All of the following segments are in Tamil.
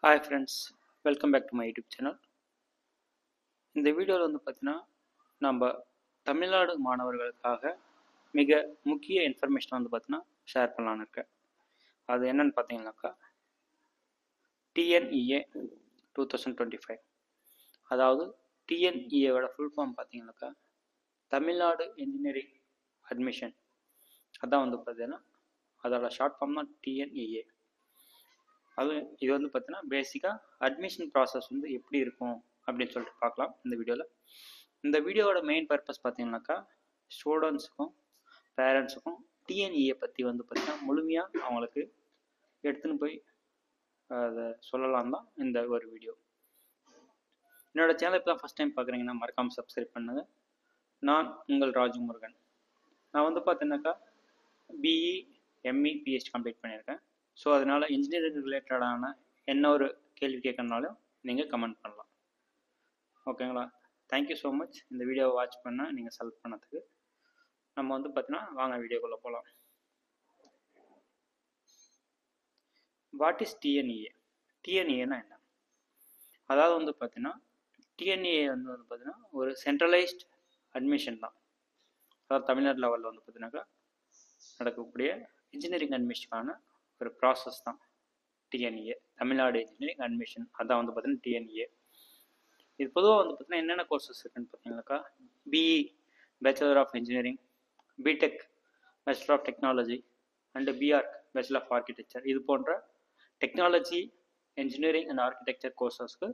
Hi friends, welcome back to my YouTube channel. இந்த வீடியோவில் வந்து பார்த்தீங்கன்னா நம்ம தமிழ்நாடு மாணவர்களுக்காக மிக முக்கிய இன்ஃபர்மேஷன் வந்து பார்த்தீங்கன்னா ஷேர் பண்ணலான்னு இருக்கேன். அது என்னன்னு பார்த்தீங்கன்னாக்கா TNEA 2025. அதாவது TNEAவோட ஃபுல் ஃபார்ம் பார்த்தீங்கன்னாக்கா தமிழ்நாடு இன்ஜினியரிங் அட்மிஷன். அதான் வந்து பார்த்தீங்கன்னா அதோட ஷார்ட் ஃபார்ம் தான் TNEA. இது வந்து பார்த்தீங்கன்னா பேசிக்காக அட்மிஷன் ப்ராசஸ் வந்து எப்படி இருக்கும் அப்படின்னு சொல்லிட்டு பார்க்கலாம் இந்த வீடியோவில். இந்த வீடியோவோட மெயின் பர்பஸ் பார்த்தீங்கன்னாக்கா ஸ்டூடெண்ட்ஸுக்கும் பேரண்ட்ஸுக்கும் TNEA பற்றி வந்து பார்த்தீங்கன்னா முழுமையாக அவங்களுக்கு எடுத்துன்னு போய் அதை சொல்லலாம் தான் இந்த ஒரு வீடியோ. என்னோட சேனல் இப்போ தான் ஃபஸ்ட் டைம் பார்க்குறீங்கன்னா மறக்காமல் சப்ஸ்கிரைப் பண்ணுங்க. நான் உங்கள் ராஜமுருகன். நான் வந்து பார்த்தீங்கன்னாக்கா BE ME PhD கம்ப்ளீட் பண்ணியிருக்கேன். ஸோ அதனால் இன்ஜினியரிங் ரிலேட்டடான என்ன ஒரு கேள்வி கேட்கறனாலும் நீங்கள் கமெண்ட் பண்ணலாம். ஓகேங்களா? தேங்க்யூ ஸோ மச் இந்த வீடியோவை வாட்ச் பண்ண நீங்கள் செலக்ட் பண்ணதுக்கு. நம்ம வந்து பார்த்தீங்கன்னா வாங்க வீடியோக்குள்ளே போகலாம். What is TNEA? TNEAனா என்ன? அதாவது வந்து பார்த்தீங்கன்னா TNEA வந்து பார்த்தீங்கன்னா ஒரு சென்ட்ரலைஸ்ட் அட்மிஷன் தான். அதாவது தமிழ்நாடு லெவலில் வந்து பார்த்தீங்கன்னாக்கா நடக்கக்கூடிய இன்ஜினியரிங் அட்மிஷனுக்கான ஒரு ப்ராசஸ் தான் TNEA, தமிழ்நாடு இன்ஜினியரிங் அட்மிஷன். அதான் வந்து பார்த்தீங்கன்னா TNEA. இது பொதுவாக வந்து பார்த்தீங்கன்னா என்னென்ன கோர்சஸ் இருக்குன்னு பார்த்தீங்கன்னாக்கா BE bachelor of engineering, BTech bachelor of technology and BArch bachelor of architecture. இது போன்ற டெக்னாலஜி, இன்ஜினியரிங் அண்ட் ஆர்கிடெக்சர் கோர்சஸ்க்கு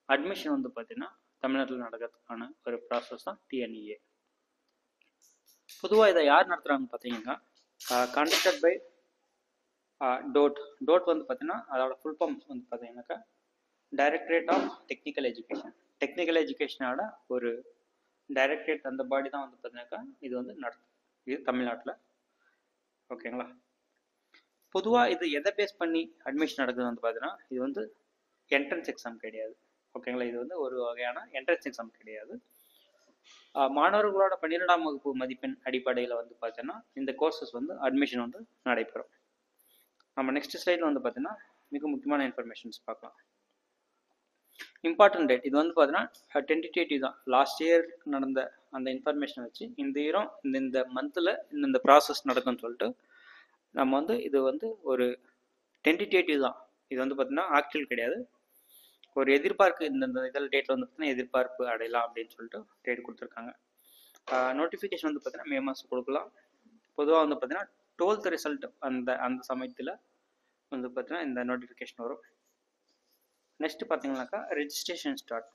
அட்மிஷன் வந்து பார்த்தீங்கன்னா தமிழ்நாட்டில் நடக்கிறதுக்கான ஒரு ப்ராசஸ் தான் TNEA. பொதுவாக இதை யார் நடத்துகிறாங்கன்னு பார்த்தீங்கன்னா கண்டக்டட் பை டோட் வந்து பார்த்தீங்கன்னா அதோட ஃபுல் ஃபார்ம்ஸ் வந்து பார்த்தீங்கன்னாக்கா directorate of technical education. Technical எஜுகேஷனோட ஒரு டைரக்டரேட், அந்த பாடி தான் வந்து பார்த்தீங்கன்னாக்கா இது வந்து இது தமிழ்நாட்டில். ஓகேங்களா? பொதுவாக இது எதை பேஸ் பண்ணி அட்மிஷன் நடக்குது வந்து பார்த்தீங்கன்னா இது வந்து என்ட்ரன்ஸ் எக்ஸாம் கிடையாது. ஓகேங்களா? இது வந்து ஒரு வகையான என்ட்ரன்ஸ் எக்ஸாம் கிடையாது. மாணவர்களோட 12ஆம் வகுப்பு மதிப்பெண் அடிப்படையில் வந்து பார்த்தீங்கன்னா இந்த கோர்சஸ் வந்து அட்மிஷன் வந்து நடைபெறும். நம்ம நெக்ஸ்ட் ஸ்லைடில் வந்து பார்த்தீங்கன்னா மிக முக்கியமான இன்ஃபர்மேஷன்ஸ் பார்க்கலாம். இம்பார்ட்டன்ட் டேட் இது வந்து பார்த்தீங்கன்னா டென்டேட்டிவ் தான். லாஸ்ட் இயர் நடந்த அந்த இன்ஃபர்மேஷனை வச்சு இந்த இயரும் இந்த மந்தில் இந்த ப்ராசஸ் நடக்கும்னு சொல்லிட்டு நம்ம வந்து இது வந்து ஒரு டென்டேட்டிவ் தான். இது வந்து பார்த்தீங்கன்னா ஆக்சுவல் கிடையாது. ஒரு எதிர்பார்ப்பு இந்த இதில் டேட்டில் வந்து பார்த்தீங்கன்னா எதிர்பார்ப்பு அடையலாம் அப்படின்னு சொல்லிட்டு டேட் கொடுத்துருக்காங்க. நோட்டிஃபிகேஷன் வந்து பார்த்தீங்கன்னா மே மாதம் கொடுக்கலாம். பொதுவாக வந்து பார்த்தீங்கன்னா 12th ரிசல்ட் அந்த சமயத்தில் வந்து பார்த்தீங்கன்னா இந்த நோட்டிஃபிகேஷன் வரும். நெக்ஸ்ட் பார்த்தீங்கன்னாக்கா ரெஜிஸ்ட்ரேஷன் ஸ்டார்ட்.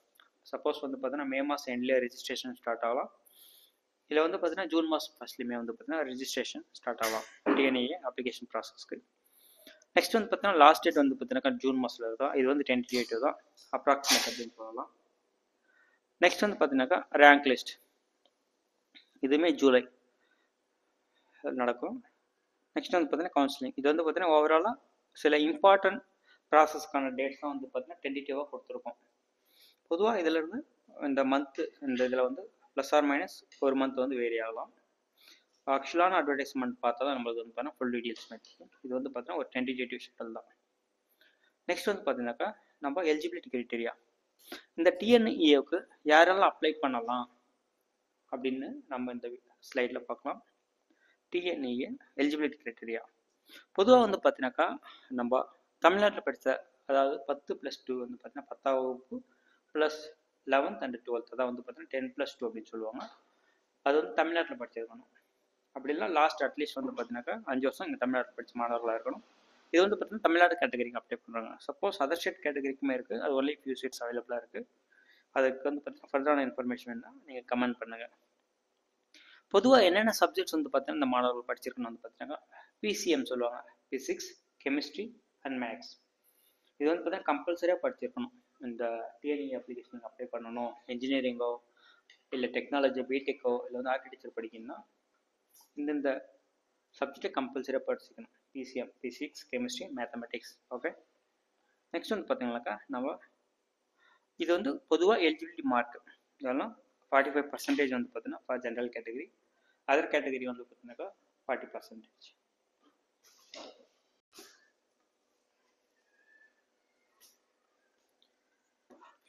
சப்போஸ் வந்து பார்த்தீங்கன்னா மே மாதம் எண்ட்லேயே ரெஜிஸ்ட்ரேஷன் ஸ்டார்ட் ஆகலாம். இதில் வந்து பார்த்தீங்கன்னா ஜூன் மாதம் ஃபர்ஸ்ட்லேயுமே வந்து பார்த்தீங்கன்னா ரெஜிஸ்ட்ரேஷன் ஸ்டார்ட் ஆகலாம் TNEA அப்ளிகேஷன் ப்ராசஸ்க்கு. நெக்ஸ்ட் வந்து பார்த்தீங்கன்னா லாஸ்ட் டேட் வந்து பார்த்தீங்கன்னா ஜூன் மாதத்தில் இருக்கும். இது வந்து டென்டேட்டிவ் தான், அப்ராக்சிமேட் அப்படின்னு சொல்லலாம். நெக்ஸ்ட் வந்து பார்த்தீங்கன்னாக்கா ரேங்க் லிஸ்ட். இதுவுமே ஜூலை நடக்கும். நெக்ஸ்ட் வந்து பார்த்தீங்கன்னா கவுன்சிலிங். இது வந்து பார்த்தீங்கன்னா ஓவராலாக சில இம்பார்ட்டன்ட் ப்ராசஸ்க்கான டேட்ஸ் தான் வந்து பார்த்தீங்கன்னா டென்டேட்டிவாக கொடுத்துருக்கோம். பொதுவாக இதிலிருந்து இந்த மந்த்து இந்த இதில் வந்து ப்ளஸ் ஆர் மைனஸ் ஒரு மந்த் வந்து வேரி ஆகலாம். ஆக்சுவலான அட்வர்டைஸ்மெண்ட் பார்த்தா தான் நம்மளுக்கு வந்து பார்த்தீங்கன்னா ஃபுல் டீட்டெயில்ஸ் கிடைக்கும். இது வந்து பார்த்தீங்கன்னா ஒரு டென்டேட்டிவ் ஷெட்யூல் தான். நெக்ஸ்ட் வந்து பார்த்தீங்கன்னாக்கா நம்ம எலிஜிபிலிட்டி கிரைட்டீரியா. இந்த TNEAவுக்கு யாரெல்லாம் அப்ளை பண்ணலாம் அப்படின்னு நம்ம இந்த ஸ்லைடில் பார்க்கலாம். TNEA எலிஜிபிலிட்டி கிரைட்டீரியா பொதுவாக வந்து பார்த்தீங்கன்னாக்கா நம்ம தமிழ்நாட்டில் படித்த, அதாவது 10+2 வந்து பார்த்தீங்கன்னா 10ஆம் வகுப்பு ப்ளஸ் 11th and 12th, அதான் வந்து பார்த்தீங்கன்னா 10+2 அப்படின்னு சொல்லுவாங்க. அது வந்து தமிழ்நாட்டில் படிச்சிருக்கணும். அப்படி இல்லை லாஸ்ட் அட்லீஸ்ட் வந்து பார்த்தீங்கன்னாக்கா 5 வருஷம் இங்கே தமிழ்நாட்டில் படித்த மாணவர்களாக இருக்கணும். இது வந்து பார்த்தீங்கன்னா தமிழ்நாடு கேட்டகரிக்கு அப்ளை பண்ணுறாங்க. சப்போஸ் அதர் ஸ்டேட் கேட்டகரிக்குமே இருக்குது. அது ஒன்லி ஃபியூ சீட்ஸ் அவைலபிளாக இருக்குது. அதுக்கு வந்து பார்த்தீங்கன்னா ஃபர்தரான இன்ஃபர்மேஷன் வேணால் நீங்கள் கமெண்ட் பண்ணுங்கள். பொதுவாக என்னென்ன சப்ஜெக்ட்ஸ் வந்து பார்த்தீங்கன்னா இந்த மாணவர்கள் படிச்சிருக்கணும் வந்து பார்த்தீங்கன்னா PCM சொல்லுவாங்க, பிசிக்ஸ், கெமிஸ்ட்ரி அண்ட் மேக்ஸ். இது வந்து பார்த்தீங்கன்னா கம்பல்சரியாக படிச்சிருக்கணும். இந்த TNEA அப்ளிகேஷன் அப்ளை பண்ணணும், இன்ஜினியரிங்கோ இல்லை டெக்னாலஜி பிடெக்கோ இல்லை வந்து ஆர்கிடெக்சர் படிக்கணும்னா இந்த சப்ஜெக்டை கம்பல்சரியாக படிச்சுக்கணும். PCM physics, chemistry, mathematics. Okay. Next வந்து பார்த்தீங்கன்னாக்கா நம்ம இது வந்து பொதுவாக எலிஜிபிலிட்டி மார்க் இதெல்லாம் 45% வந்து பார்த்தீங்கன்னா for general category. Other category வந்து பார்த்தீங்கன்னாக்கா 40%.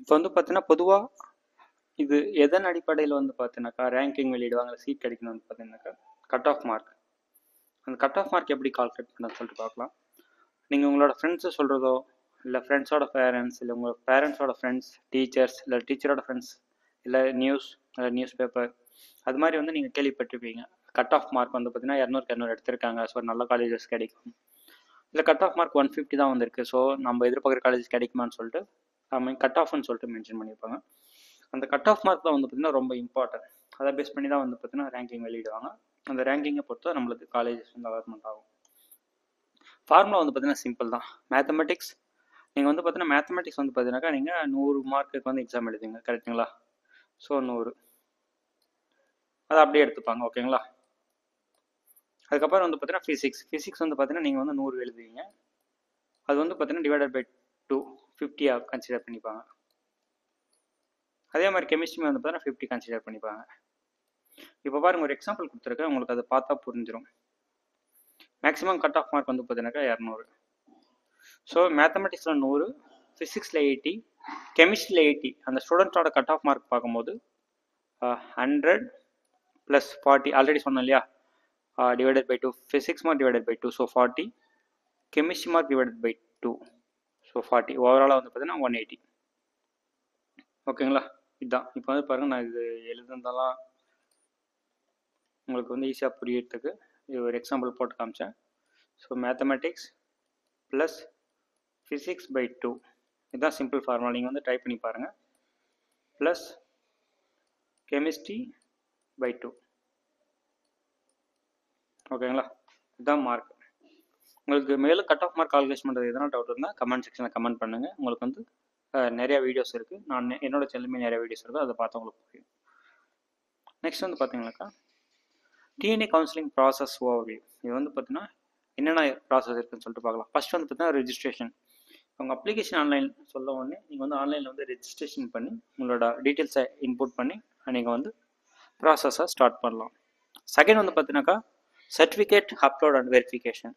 இப்போ வந்து பார்த்தீங்கன்னா பொதுவாக இது எதன் அடிப்படையில் வந்து பார்த்தீங்கன்னாக்கா ரேங்கிங் வெளியிடுவாங்க, சீட் கிடைக்கணும் வந்து பார்த்தீங்கன்னாக்கா கட் ஆஃப் மார்க். அந்த கட் ஆஃப் மார்க் எப்படி கால்குலேட் பண்ண சொல்லிட்டு பார்க்கலாம். நீங்கள் உங்களோட ஃப்ரெண்ட்ஸு சொல்கிறதோ, இல்லை ஃப்ரெண்ட்ஸோட பேரண்ட்ஸ், இல்லை உங்கள் பேரண்ட்ஸோட ஃப்ரெண்ட்ஸ், டீச்சர்ஸ், இல்லை டீச்சரோட ஃப்ரெண்ட்ஸ், இல்லை நியூஸ் பேப்பர், அது மாதிரி வந்து நீங்கள் கேள்விப்பட்டிருப்பீங்க. கட் ஆஃப் மார்க் வந்து பார்த்தீங்கன்னா 200 எடுத்திருக்காங்க, ஸோ நல்ல காலேஜஸ் கிடைக்கும். இல்லை கட் ஆஃப் மார்க் 150 தான் வந்திருக்கு, ஸோ நம்ம எதிர்பார்க்குற காலேஜ் கிடைக்குமான்னு சொல்லிட்டு கட் ஆஃப்னு சொல்லிட்டு மென்ஷன் பண்ணியிருப்பாங்க. அந்த கட் ஆஃப் மார்க் தான் வந்து பார்த்தீங்கன்னா ரொம்ப இம்பார்ட்டன்ட். அதை பேஸ் பண்ணி தான் வந்து பார்த்தீங்கன்னா ரேங்கிங் வெளியிடுவாங்க. அந்த ரேங்கிங்கை பொறுத்து நம்மளுக்கு காலேஜஸ் வந்து அலாட்மெண்ட் ஆகும். ஃபார்முலா வந்து பார்த்தீங்கன்னா சிம்பிள் தான். மேத்தமெட்டிக்ஸ் நீங்கள் வந்து பார்த்தீங்கன்னா மேத்தமெட்டிக்ஸ் வந்து பார்த்தீங்கன்னாக்கா நீங்கள் 100 மார்க்குக்கு வந்து எக்ஸாம் எழுதுங்க, கரெக்டுங்களா? ஸோ 100 அதை அப்படியே எடுத்துப்பாங்க, ஓகேங்களா? அதுக்கப்புறம் வந்து பார்த்தீங்கன்னா ஃபிசிக்ஸ் வந்து பார்த்தீங்கன்னா நீங்கள் வந்து 100 எழுதுவீங்க, அது வந்து பார்த்தீங்கன்னா டிவைடட் பை 2 50 கன்சிடர் பண்ணிப்பாங்க. அதே மாதிரி கெமிஸ்ட்ரி வந்து பார்த்தீங்கன்னா 50 கன்சிடர் பண்ணிப்பாங்க. இப்போ பாருங்க, ஒரு எக்ஸாம்பிள் கொடுத்துருக்கேன், உங்களுக்கு அதை பார்த்தா புரிஞ்சிடும். மேக்ஸிமம் கட் ஆஃப் மார்க் வந்து பார்த்தீங்கன்னாக்கா 200. ஸோ மேத்தமெட்டிக்ஸில் 100, ஃபிசிக்ஸில் 80, கெமிஸ்ட்ரியில் 80. அந்த ஸ்டூடெண்ட்டோட கட் ஆஃப் மார்க் பார்க்கும்போது 100 + 40 ஆல்ரெடி சொன்னோம் இல்லையா, divided by 2. Physics mark divided by 2, so 40. Chemistry mark divided by 2, so 40. ஓவராலாக வந்து பார்த்தீங்கன்னா 180. ஓகேங்களா? இதுதான். இப்போ வந்து பாருங்கள், நான் இது எழுதுனதெல்லாம் உங்களுக்கு வந்து ஈஸியாக புரியறதுக்கு இது ஒரு எக்ஸாம்பிள் போட்டு காமிச்சேன். So mathematics plus physics by 2, இதுதான் சிம்பிள் ஃபார்முலா. நீங்கள் வந்து ட்ரை பண்ணி பாருங்கள். ப்ளஸ் கெமிஸ்ட்ரி பை 2, ஓகேங்களா? இதுதான் மார்க். உங்களுக்கு மேலும் கட் ஆஃப் மார்க் கால்குலேஷன் பண்ணுறது எதனா டவுட் இருந்தால் கமெண்ட் செக்ஷனில் கமெண்ட் பண்ணுங்கள். உங்களுக்கு வந்து நிறையா வீடியோஸ் இருக்குது, நான் என்னோட சேனலுமே நிறைய வீடியோஸ் இருக்குது, அதை பார்த்து உங்களுக்கு புரியும். நெக்ஸ்ட் வந்து பார்த்தீங்கன்னாக்கா டிஎன்ஏ கவுன்சிலிங் ப்ராசஸ் ஓவர்வியூ. இது வந்து பார்த்தீங்கன்னா என்னென்ன ப்ராசஸ் இருக்குன்னு சொல்லிட்டு பார்க்கலாம். ஃபர்ஸ்ட் வந்து பார்த்தீங்கன்னா ரெஜிஸ்ட்ரேஷன். உங்கள் அப்ளிகேஷன் ஆன்லைன் சொல்ல உடனே நீங்கள் வந்து ஆன்லைனில் வந்து ரெஜிஸ்ட்ரேஷன் பண்ணி உங்களோட டீட்டெயில்ஸை இன்புட் பண்ணி நீங்கள் வந்து ப்ராசஸை ஸ்டார்ட் பண்ணலாம். செகண்ட் வந்து பார்த்தீங்கன்னாக்கா சர்டிஃபிகேட் அப்லோட் அண்ட் வெரிஃபிகேஷன்.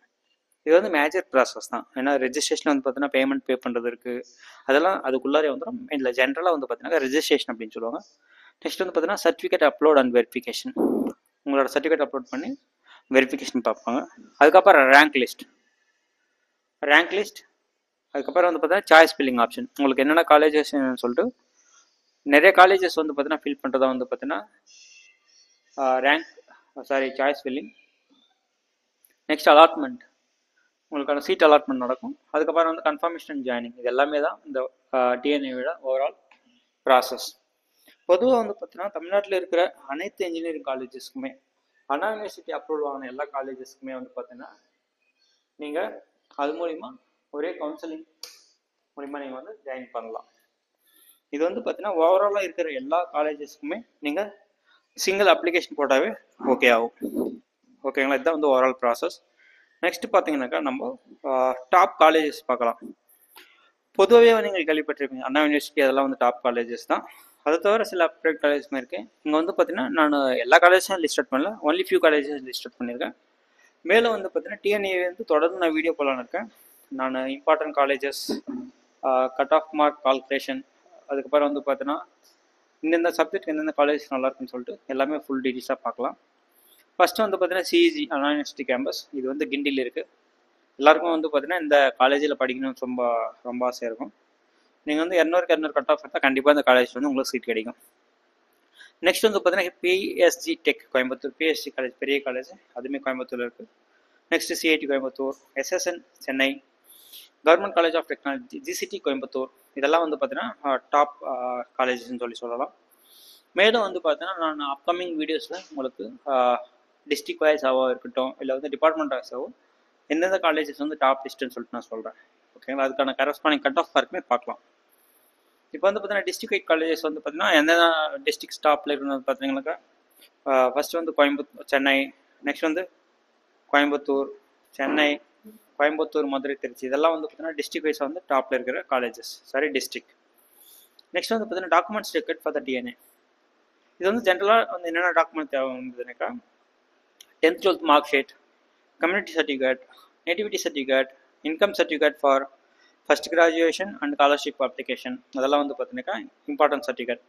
இது வந்து மேஜர் ப்ராசஸ் தான். ஏன்னா ரெஜிஸ்ட்ரேஷன் வந்து பார்த்தீங்கன்னா பேமெண்ட் பே பண்ணுறது இருக்குது, அதெல்லாம் அதுக்குள்ளாரே வந்துடும். இல்லை ஜென்ரலாக வந்து பார்த்தீங்கன்னா ரெஜிஸ்ட்ரேஷன் அப்படின்னு சொல்லுவாங்க. நெக்ஸ்ட் வந்து பார்த்தீங்கன்னா சர்டிஃபிகேட் அப்லோட் அண்ட் வெரிஃபிகேஷன். உங்களோட சர்டிஃபிகேட் அப்லோட் பண்ணி வெரிஃபிகேஷன் பார்ப்பாங்க. அதுக்கப்புறம் ரேங்க் லிஸ்ட். அதுக்கப்புறம் வந்து பார்த்தீங்கன்னா சாய்ஸ் ஃபில்லிங் ஆப்ஷன். உங்களுக்கு என்னென்ன காலேஜஸ் சொல்லிட்டு நிறைய காலேஜஸ் வந்து பார்த்தீங்கன்னா ஃபில் பண்ணுறதா வந்து பார்த்தீங்கன்னா சாய்ஸ் ஃபில்லிங். நெக்ஸ்ட் அலாட்மெண்ட், உங்களுக்கான சீட் அலாட்மெண்ட் நடக்கும். அதுக்கப்புறம் வந்து கன்ஃபர்மேஷன் ஜாயினிங். இது எல்லாமே தான் இந்த டிஎன்ஏவோட ஓவரால் ப்ராசஸ். பொதுவாக வந்து பார்த்தீங்கன்னா தமிழ்நாட்டில் இருக்கிற அனைத்து இன்ஜினியரிங் காலேஜஸ்க்குமே, அண்ணா யூனிவர்சிட்டி அப்ரூவல் வாங்கின எல்லா காலேஜஸ்க்குமே வந்து பார்த்தீங்கன்னா நீங்கள் அது மூலிமா ஒரே கவுன்சிலிங் மூலிமா நீங்கள் வந்து ஜாயின் பண்ணலாம். இது வந்து பார்த்தீங்கன்னா ஓவராலாக இருக்கிற எல்லா காலேஜஸ்க்குமே நீங்கள் சிங்கிள் அப்ளிகேஷன் போட்டாவே ஓகே ஆகும், ஓகேங்களா? இதுதான் வந்து ஓவரால் ப்ராசஸ். நெக்ஸ்ட் பார்த்தீங்கன்னாக்கா நம்ம டாப் காலேஜஸ் பார்க்கலாம். பொதுவாகவே நீங்கள் கேள்விப்பட்டிருப்பீங்க அண்ணா யூனிவர்சிட்டி, அதெல்லாம் வந்து டாப் காலேஜஸ் தான். அதை தவிர சில அப்ரேட் காலேஜஸ்மே இருக்குது. இங்கே வந்து பார்த்தீங்கன்னா நான் எல்லா காலேஜஸும் லிஸ்ட் அவுட் பண்ணல, only few colleges list out பண்ணியிருக்கேன். மேலே வந்து பார்த்தீங்கன்னா டிஎன்ஏ வந்து தொடர்ந்து நான் வீடியோ போடலான்னு இருக்கேன். நான் important colleges, cut off mark calculation, அதுக்கப்புறம் வந்து பார்த்தீங்கன்னா இந்தந்த சப்ஜெக்ட் எந்தெந்த காலேஜ் நல்லாயிருக்குன்னு சொல்லிட்டு எல்லாமே ஃபுல் டீட்டெயில்ஸாக பார்க்கலாம். ஃபஸ்ட்டு வந்து பார்த்தீங்கன்னா சிஇஜி அண்ணா யூனிவர்சிட்டி கேம்பஸ். இது வந்து கிண்டியில் இருக்குது. எல்லாருக்கும் வந்து பார்த்தீங்கன்னா இந்த காலேஜில் படிக்கணும்னு ரொம்ப ஆசையாக இருக்கும். நீங்கள் வந்து 200 கட் ஆஃப் எடுத்தால் கண்டிப்பாக இந்த காலேஜ் வந்து உங்களுக்கு சீட் கிடைக்கும். நெக்ஸ்ட் வந்து பார்த்தீங்கன்னா PSG tech Coimbatore, PSG college பெரிய காலேஜ், அதுவுமே கோயம்புத்தூரில் இருக்குது. Next CIT Coimbatore, SSN Chennai, government college of technology GCT Coimbatore, இதெல்லாம் வந்து பார்த்தீங்கன்னா டாப் காலேஜஸ்ன்னு சொல்லலாம். மேலும் வந்து பார்த்தீங்கன்னா நான் அப்கமிங் வீடியோஸில் உங்களுக்கு டிஸ்ட்ரிக்ட் வைஸாவோ இருக்கட்டும், இல்லை வந்து டிபார்ட்மெண்ட் வைஸாவோ எந்தெந்த காலேஜஸ் வந்து டாப் லிஸ்ட்டுன்னு சொல்லிட்டு நான் சொல்கிறேன், ஓகேங்களா? அதுக்கான கரஸ்பாண்டிங் கட் ஆஃப் மார்க்குமே பார்க்கலாம். இப்போ வந்து பார்த்தீங்கன்னா டிஸ்ட்ரிக்ட் வைட் காலேஜஸ் வந்து பார்த்தீங்கன்னா எந்தெந்த டிஸ்ட்ரிக்ட் டாப்பில் இருக்குன்னு பார்த்தீங்கன்னாக்கா ஃபஸ்ட்டு வந்து சென்னை, நெக்ஸ்ட் வந்து கோயம்புத்தூர், சென்னை, கோயம்புத்தூர், மதுரை, திருச்சி, இதெல்லாம் வந்து பார்த்தீங்கன்னா டிஸ்ட்ரிக்ட் வைஸாக வந்து டாப்பில் இருக்கிற காலேஜஸ், டிஸ்ட்ரிக்ட். நெக்ஸ்ட் வந்து பார்த்தீங்கன்னா documents required for the DNA. இது வந்து ஜென்ரலாக வந்து என்னென்ன டாக்குமெண்ட் தேவை வந்ததுனாக்கா 10th 12th mark sheet, community certificate, nativity certificate, income certificate for first graduation and scholarship application அதெல்லாம் வந்து பார்த்தீங்கன்னாக்கா important certificate.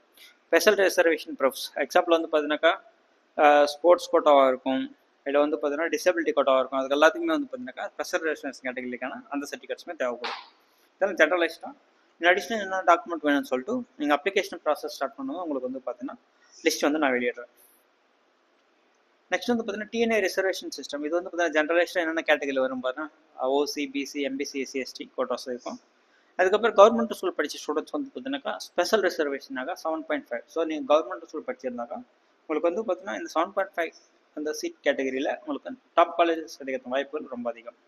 Special reservation proofs example வந்து பார்த்தீங்கன்னாக்கா ஸ்போர்ட்ஸ் கோட்டாவாக இருக்கும், இல்லை வந்து பார்த்தீங்கன்னா டிசபிலிட்டி கோட்டாவாக இருக்கும். அதுக்கு எல்லாத்துக்குமே வந்து பார்த்தீங்கன்னாக்கா ஸ்பெஷல் ரிசர்வேஷன் கேட்டகரிக்கான அந்த சர்டிஃபிகேட்ஸுமே தேவைப்படும். இதெல்லாம் ஜென்ரலைஸ்டாக. இன் அடிஷனல் என்ன டாக்குமெண்ட் வேணும்னு சொல்லிட்டு நீங்கள் அப்ளிகேஷன் ப்ராசஸ் ஸ்டார்ட் பண்ணும்போது உங்களுக்கு வந்து பார்த்தீங்கன்னா லிஸ்ட் வந்து நான் வெளியிடுறேன். நெக்ஸ்ட் வந்து பார்த்தீங்கன்னா டிஎன்ஏ ரிசர்வேஷன் சிஸ்டம். இது வந்து பார்த்தீங்கன்னா ஜென்ரலைஸ்டாக என்னென்ன கேட்டகரியில் வரும் பார்த்தீங்கன்னா OC, BC, MBC, SC, ST quotas இருக்கும். அதுக்கப்புறம் கவர்மெண்ட் ஸ்கூல் படித்த ஸ்டூடெண்ட்ஸ் வந்து பார்த்தீங்கன்னாக்கா ஸ்பெஷல் ரிசர்வேஷனாக 7.5. ஸோ நீங்கள் கவர்மெண்ட் ஸ்கூல் படிச்சிருந்தாக்கா உங்களுக்கு வந்து பார்த்தீங்கன்னா இந்த 7.5 அந்த சீட் கேட்டகரியில் உங்களுக்கு டாப் காலேஜஸ் கிடைக்கிற வாய்ப்புகள் ரொம்ப அதிகம்.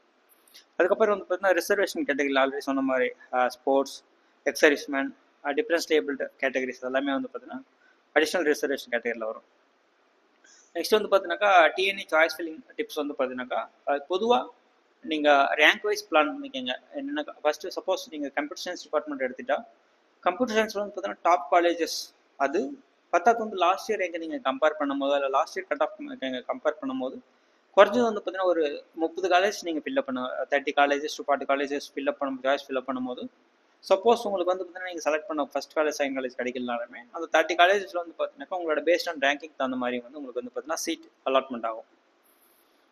அதுக்கப்புறம் வந்து பார்த்தீங்கன்னா ரிசர்வேஷன் கேட்டகரியில் ஆல்ரெடி சொன்ன மாதிரி sports, ex-servicemen, difference labelled categories எல்லாமே வந்து பார்த்தீங்கன்னா அடிஷ்னல் ரிசர்வேஷன் கேட்டகரியில் வரும். நெக்ஸ்ட் வந்து பார்த்தீங்கன்னாக்கா டிஎன்ஏ சாய்ஸ் ஃபில்லிங் டிப்ஸ் வந்து பார்த்தீங்கன்னாக்கா பொதுவாக நீங்கள் ரேங்க் வைஸ் பிளான் பண்ணிக்கோங்க. என்னென்ன ஃபஸ்ட்டு சப்போஸ் நீங்கள் கம்ப்யூட்டர் சயின்ஸ் டிபார்ட்மெண்ட் எடுத்துட்டா கம்ப்யூட்டர் சயின்ஸில் வந்து பார்த்தீங்கன்னா டாப் காலேஜஸ் அது பத்தாவது வந்து லாஸ்ட் இயர் எங்கே நீங்கள் கம்பேர் பண்ணும்போது இல்லை last year cut off compare பண்ணும்போது குறைஞ்சது வந்து பார்த்தீங்கன்னா ஒரு 30 காலேஜ் நீங்கள் ஃபில்அப் பண்ண 30 colleges to 40 colleges fill up choice fill up பண்ணும்போது சப்போஸ் உங்களுக்கு வந்து பார்த்தீங்கன்னா நீங்கள் செலக்ட் பண்ண ஃபஸ்ட் காலேஜ், செகண்ட் காலேஜ் கிடைக்கலனாலுமே அந்த 30 காலேஜஸில் வந்து பார்த்தீங்கன்னா உங்களோட பேஸ்ட் ஆன் ரேங்கிங் தகுந்த மாதிரி வந்து உங்களுக்கு வந்து பார்த்தீங்கன்னா சீட் அலாட்மெண்ட் ஆகும்.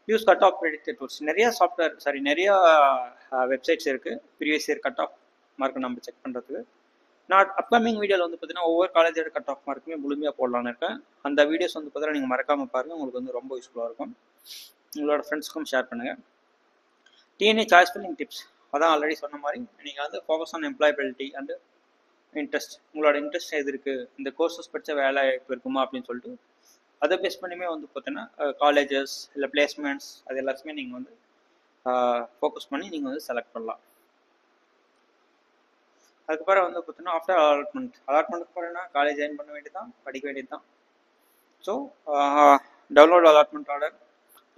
Use cut off predicted tools. நிறைய சாஃப்ட்வேர் நிறைய வெப்சைட்ஸ் இருக்குது ப்ரீவியஸ் இயர் கட் ஆஃப் மார்க்கை நம்ம செக் பண்ணுறதுக்கு. நான் அப்கமிங் வீடியோவில் வந்து பார்த்தீங்கன்னா ஒவ்வொரு காலேஜோட கட் ஆஃப் மார்க்குமே முழுமையாக போடலான்னு இருக்கேன். அந்த வீடியோஸ் வந்து பார்த்தீங்கன்னா நீங்கள் மறக்காமல் பாருங்கள், உங்களுக்கு வந்து ரொம்ப யூஸ்ஃபுல்லாக இருக்கும். உங்களோட ஃப்ரெண்ட்ஸ்க்கும் ஷேர் பண்ணுங்கள். டிஎன்ஏ சாய்ஸ் ஃபில்லிங் டிப்ஸ் அதான் ஆல்ரெடி சொன்ன மாதிரி நீங்கள் வந்து focus on employability and interest. உங்களோட இன்ட்ரெஸ்ட் எது இருக்குது, இந்த கோர்சஸ் படித்த வேலை இப்போ இருக்குமா அப்படின்னு சொல்லிட்டு அதை பேஸ் பண்ணியுமே வந்து பார்த்தீங்கன்னா காலேஜஸ் இல்லை பிளேஸ்மெண்ட்ஸ் அது எல்லாத்தையுமே நீங்கள் வந்து ஃபோக்கஸ் பண்ணி நீங்கள் வந்து செலக்ட் பண்ணலாம். அதுக்கப்புறம் வந்து பார்த்தீங்கன்னா ஆஃப்டர் அலாட்மெண்ட்டுக்கு போகிறேன்னா காலேஜ் ஜாயின் பண்ண வேண்டியது தான், படிக்க வேண்டியது தான். So download allotment order,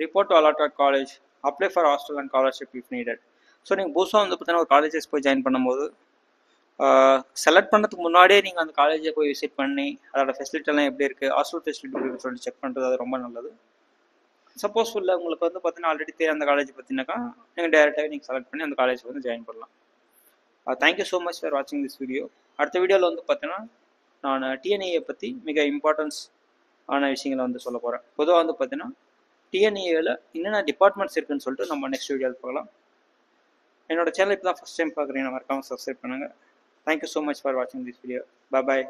report to allotted college, apply for hostel and scholarship if needed. So நீங்கள் புதுசாக வந்து பார்த்தீங்கன்னா ஒரு காலேஜஸ் போய் ஜாயின் பண்ணும்போது செலக்ட் பண்ணுறதுக்கு முன்னாடியே நீங்கள் அந்த காலேஜை போய் விசிட் பண்ணி அதோட ஃபெசிலிட்டிலாம் எப்படி இருக்குது, ஹாஸ்டல் ஃபெசிலிட்டி எப்படி சொல்லிட்டு செக் பண்ணுறது அது ரொம்ப நல்லது. சப்போஸ் இல்லை உங்களுக்கு வந்து பார்த்தீங்கன்னா ஆல்ரெடி தெரியும் அந்த காலேஜ் பார்த்தீங்கன்னாக்கா நீங்கள் டேரெக்டாகவே நீங்கள் செலக்ட் பண்ணி அந்த காலேஜ் வந்து ஜாயின் பண்ணலாம். தேங்க்யூ ஸோ மச் ஃபார் வாட்சிங் திஸ் வீடியோ. அடுத்த வீடியோவில் வந்து பார்த்தீங்கன்னா நான் டிஎன்ஏ பற்றி மிக இம்பார்ட்டன்ஸ் ஆன விஷயங்களை வந்து சொல்ல போகிறேன். பொதுவாக வந்து பார்த்தீங்கன்னா டிஎன்ஏவில் என்னென்ன டிபார்ட்மெண்ட்ஸ் இருக்குன்னு சொல்லிட்டு நம்ம நெக்ஸ்ட் வீடியோவில் பார்க்கலாம். என்னோட சேனல் இப்போ தான் ஃபஸ்ட் டைம் பார்க்குறீங்க, மறக்காமல் சப்ஸ்கிரைப் பண்ணுங்கள். தேங்க்யூ ஸோ மச் ஃபார் வாட்சிங் திஸ் வீடியோ. பாய்.